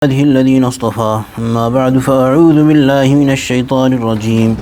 هذه الذين اصطفى أما بعد فأعوذ بالله من الشيطان الرجيم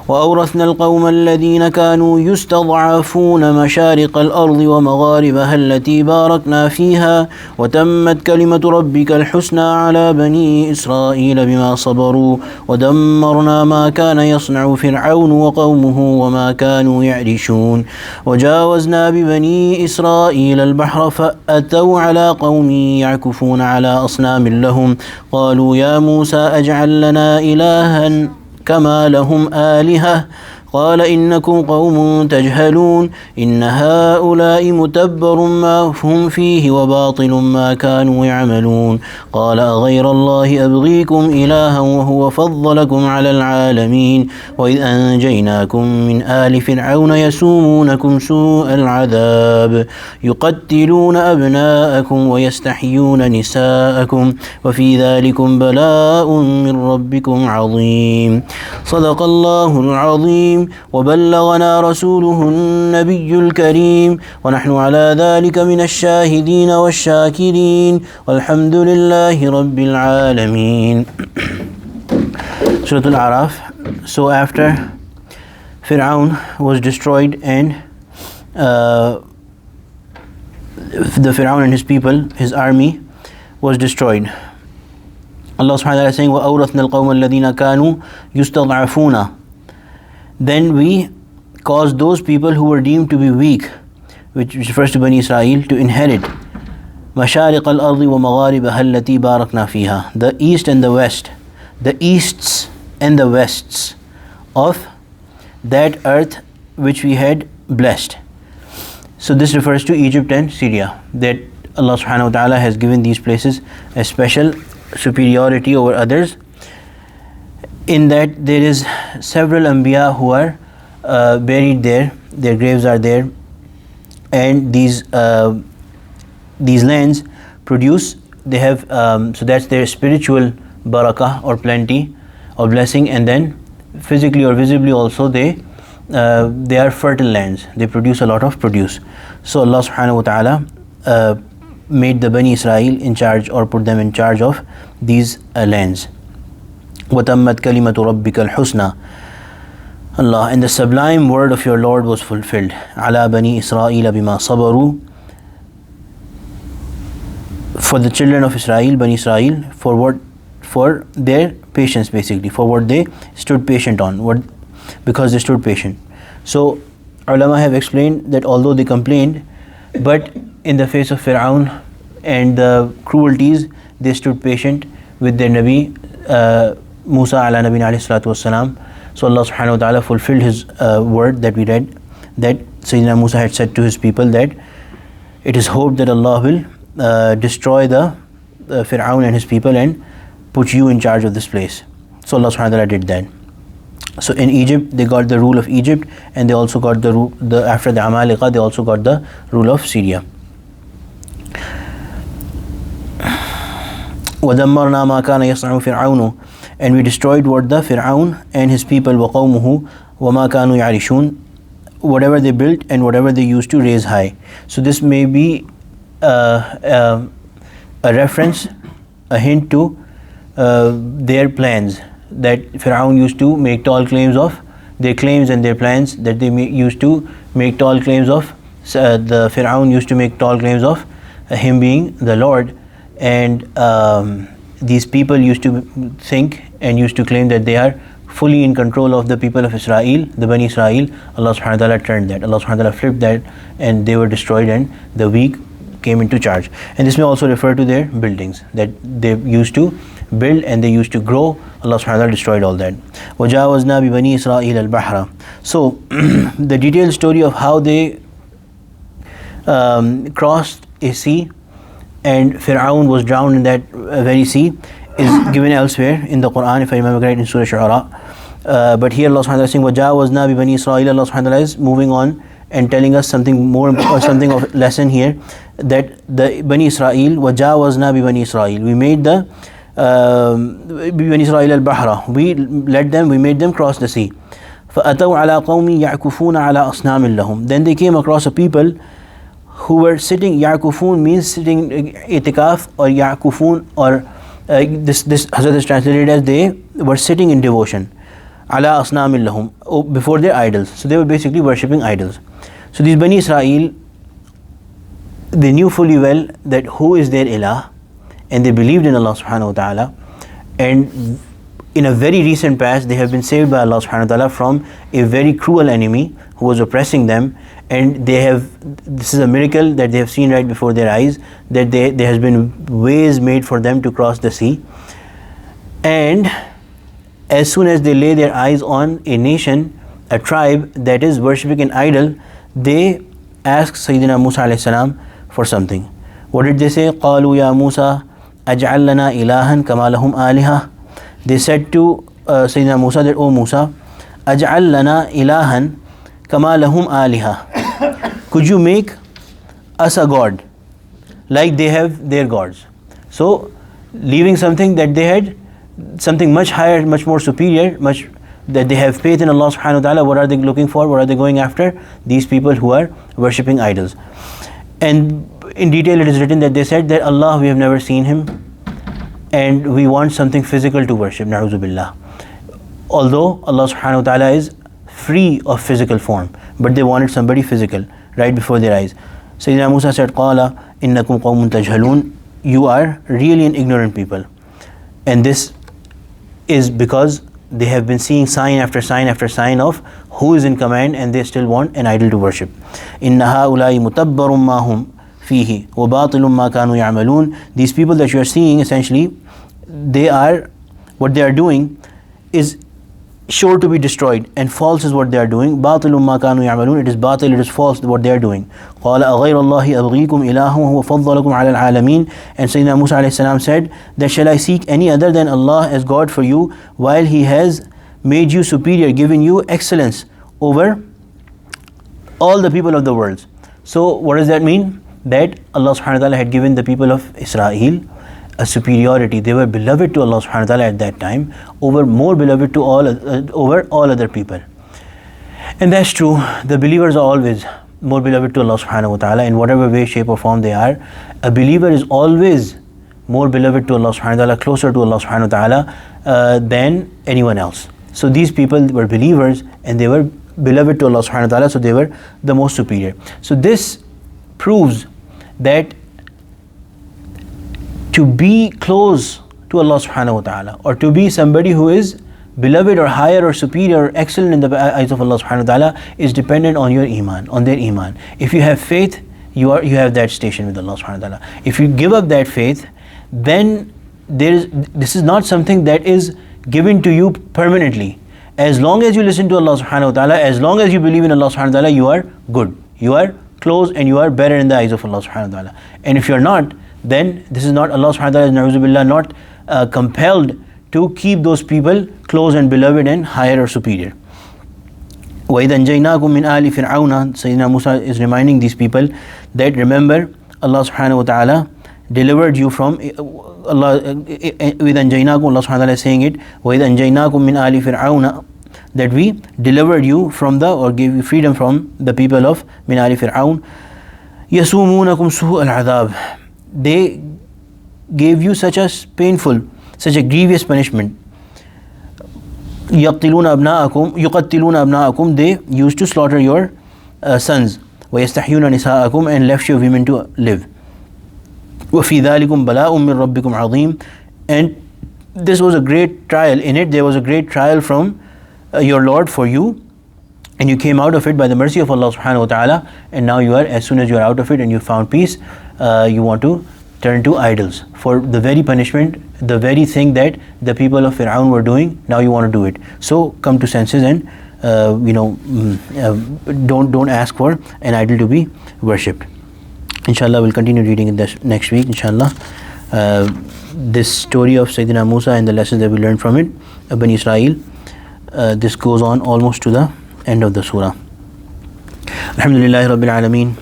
وأورثنا القوم الذين كانوا يستضعفون مشارق الأرض ومغاربها التي باركنا فيها وتمت كلمة ربك الحسنى على بني إسرائيل بما صبروا ودمرنا ما كان يصنع فرعون وقومه وما كانوا يعرشون وجاوزنا ببني إسرائيل البحر فأتوا على قوم يعكفون على أصنام لهم قالوا يا موسى أجعل لنا إلها كما لهم آلهة قال إنكم قوم تجهلون إن هؤلاء متبر ما هم فيه وباطل ما كانوا يعملون قال أغير الله أبغيكم إلها وهو فضلكم على العالمين وإذ أنجيناكم من آل فرعون يسومونكم سوء العذاب يقتلون أبناءكم ويستحيون نساءكم وفي ذلكم بلاء من ربكم عظيم صدق الله العظيم وبلغنا رسوله النبي الكريم ونحن على ذلك من الشاهدين والشاكرين والحمد لله رب العالمين. Surah Al-A'raf. So after Fir'aun was destroyed and the Fir'aun and his people, his army was destroyed, Allah subhanahu wa ta'ala is saying وَأَوْرَثْنَا الْقَوْمَ الَّذِينَ كَانُوا يُسْتَضْعَفُونَ. Then we caused those people who were deemed to be weak, which refers to Bani Israel, to inherit مشارق الأرض ومغاربها التي باركنا فيها, the east and the west, the easts and the wests of that earth which we had blessed. So this refers to Egypt and Syria, that Allah subhanahu wa ta'ala has given these places a special superiority over others, in that there is several Anbiya who are buried there, their graves are there, and these lands produce, they have, so that's their spiritual barakah or plenty or blessing, and then physically or visibly also they are fertile lands, they produce a lot of produce. So Allah subhanahu wa ta'ala made the Bani Israel in charge, or put them in charge of these lands. وَتَمَّتْ كَلِمَةُ رَبِّكَ الْحُسْنَى. Allah, and the sublime word of your Lord was fulfilled. عَلَى بَنِي إِسْرَائِيلَ بِمَا صَبَرُوا. For the children of Israel, Bani Israel, for their patience, basically, for what they stood patient on, because they stood patient. So ulama have explained that although they complained, but in the face of Fir'aun and the cruelties, they stood patient with their Nabi Musa ala Nabina alayhi salatu wassalam. So Allah subhanahu wa ta'ala fulfilled his word that we read, that Sayyidina Musa had said to his people that it is hoped that Allah will destroy the Fir'aun and his people and put you in charge of this place. So Allah subhanahu wa ta'ala did that. So in Egypt they got the rule of Egypt, and they also got the after the Amalika they also got the rule of Syria. وَدَمَّرْنَا مَا كَانَ يَصْنَعُ فِرْعَوْنُ. And we destroyed what the Fir'aun and his people, وَقَوْمُهُ وَمَا كَانُوا يَعْرِشُونَ, whatever they built and whatever they used to raise high. So this may be a reference, a hint to their plans, that Fir'aun used to make tall claims of, their claims and their plans that they used to make tall claims of. The Fir'aun used to make tall claims of him being the Lord, and these people used to think and used to claim that they are fully in control of the people of Israel, the Bani Israel. Allah subhanahu wa ta'ala turned that, Allah subhanahu wa ta'ala flipped that, and they were destroyed and the weak came into charge. And this may also refer to their buildings, that they used to build and they used to grow. Allah subhanahu wa ta'ala destroyed all that. وَجَاوَزْنَا بِبَنِي إِسْرَائِيلَ الْبَحْرَ. So the detailed story of how they crossed a sea and Fir'aun was drowned in that very sea is given elsewhere in the Quran, if I remember right, in Surah Shu'ara. But here Allah subhanahu wa ta'ala is saying وَجَاوَزْنَا بِبَنِي إِسْرَائِيلَ. Allah subhanahu wa ta'ala is moving on and telling us something more, or something of lesson here, that the Bani Israel, وَجَاوَزْنَا بِبَنِي إِسْرَائِيل, we made the بِبَنِي إِسْرَائِيلَ الْبَحْرَ, we led them, we made them cross the sea. فَأَتَوْا عَلَى قَوْمٍ يَعْكُفُونَ عَلَى أَصْنَامٍ لَهُمْ. Then they came across a people who were sitting, Ya'kufun means sitting itikaf, or Ya'kufun, or this Hazrat is translated as they were sitting in devotion ala asnamil lahum, before their idols. So they were basically worshipping idols. So these Bani Israel, they knew fully well that who is their ilah, and they believed in Allah subhanahu wa ta'ala, and in a very recent past they have been saved by Allah subhanahu wa ta'ala from a very cruel enemy who was oppressing them, and this is a miracle that they have seen right before their eyes, that there has been ways made for them to cross the sea. And as soon as they lay their eyes on a nation, a tribe that is worshipping an idol, they ask Sayyidina Musa alayhi salam for something. What did they say? قَالُوا يَا مُوسَى أَجْعَلْ لَنَا إِلَهًا كَمَا لَهُمْ آلِهَةٌ. They said to Sayyidina Musa that, O Musa, أَجْعَلْ لَنَا إِلَهًا كَمَا لَهُمْ آلِهَةٌ. Could you make us a god like they have their gods? So leaving something that they had, something much higher, much more superior, that they have faith in Allah subhanahu wa ta'ala. What are they looking for? What are they going after? These people who are worshipping idols. And in detail it is written that they said that Allah, we have never seen him, and we want something physical to worship, na'udhu billah. Although Allah subhanahu wa ta'ala is free of physical form, but they wanted somebody physical right before their eyes. Sayyidina Musa said, قَالَ إِنَّكُمْ قَوْمٌ تَجْهَلُونَ. You are really an ignorant people. And this is because they have been seeing sign after sign after sign of who is in command, and they still want an idol to worship. إِنَّ هَؤُلَاءِ مُتَبَّرٌ مَا هُمْ فِيهِ وَبَاطِلٌ مَا كَانُوا يَعْمَلُونَ. These people that you are seeing, essentially, what they are doing is sure to be destroyed, and false is what they are doing. بَاطِلٌ مَا كَانُوا يَعْمَلُونَ. It is batil, it is false what they are doing. قَالَ أَغَيْرَ اللَّهِ أَبْغِيكُمْ إِلَهًا وَهُوَ فَضَّلَكُمْ عَلَى الْعَالَمِينَ. And Sayyidina Musa alayhi salam said that, shall I seek any other than Allah as God for you, while He has made you superior, given you excellence over all the people of the world. So what does that mean? That Allah subhanahu wa ta'ala had given the people of Israel a superiority. They were beloved to Allah subhanahu wa ta'ala at that time, more beloved to over all other people. And that's true. The believers are always more beloved to Allah subhanahu wa ta'ala in whatever way, shape or form they are. A believer is always more beloved to Allah subhanahu wa ta'ala, closer to Allah subhanahu wa ta'ala than anyone else. So these people were believers, and they were beloved to Allah subhanahu wa ta'ala, so they were the most superior. So this proves that to be close to Allah subhanahu wa ta'ala, or to be somebody who is beloved or higher or superior or excellent in the eyes of Allah subhanahu wa ta'ala, is dependent on your iman, on their iman. If you have faith, you have that station with Allah subhanahu wa ta'ala. If you give up that faith, then this is not something that is given to you permanently. As long as you listen to Allah subhanahu wa ta'ala, as long as you believe in Allah subhanahu wa ta'ala, you are good, you are close, and you are better in the eyes of Allah subhanahu wa ta'ala. And if you are not, then this is not, Allah subhanahu wa ta'ala is, na'udhu billah, not compelled to keep those people close and beloved and higher or superior. وَإِذَا أَنْجَيْنَاكُمْ مِنْ آلِ فِرْعَوْنَ. Sayyidina Musa is reminding these people that, remember, Allah subhanahu wa ta'ala delivered you from Allah. وَإِذَا أَنْجَيْنَاكُمْ, Allah subhanahu wa ta'ala is saying it, وَإِذَا أَنْجَيْنَاكُمْ مِنْ آلِ فِرْعَوْنَ, that we delivered you from or gave you freedom from the people of min ali Fir'aun. يَسُومُونَكُمْ سُوءَ الْعَذَابِ. They gave you such a painful, such a grievous punishment. يَقْتِلُونَ أَبْنَاءَكُمْ. They used to slaughter your sons. وَيَسْتَحْيُونَ نِسَاءَكُمْ. And left your women to live. وَفِي ذَلِكُمْ بَلَاءٌ مِّن رَبِّكُمْ عَظِيمٌ. And this was a great trial. In it there was a great trial from your Lord for you, and you came out of it by the mercy of Allah subhanahu wa ta'ala. And now you are, as soon as you are out of it and you found peace, you want to turn to idols for the very punishment, the very thing that the people of Fir'aun were doing. Now you want to do it. So come to senses and don't ask for an idol to be worshipped. Inshallah, we'll continue reading in this next week, inshallah. This story of Sayyidina Musa and the lessons that we learned from it, Bani Israel, this goes on almost to the end of the surah. Alhamdulillahi Rabbil Alameen,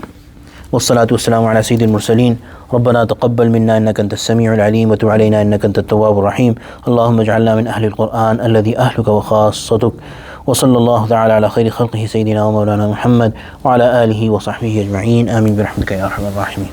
wassalatu wassalamu ala Sayyidil Mursaleen. ربنا تقبل منا إنك أنت السميع العليم وتب علينا إنك أنت التواب الرحيم. اللهم اجعلنا من أهل القرآن الذي أهلك وخاصتك. وصلى الله تعالى على خير خلقه سيدنا ومولانا محمد وعلى آله وصحبه أجمعين. آمين برحمتك يا أرحم الراحمين.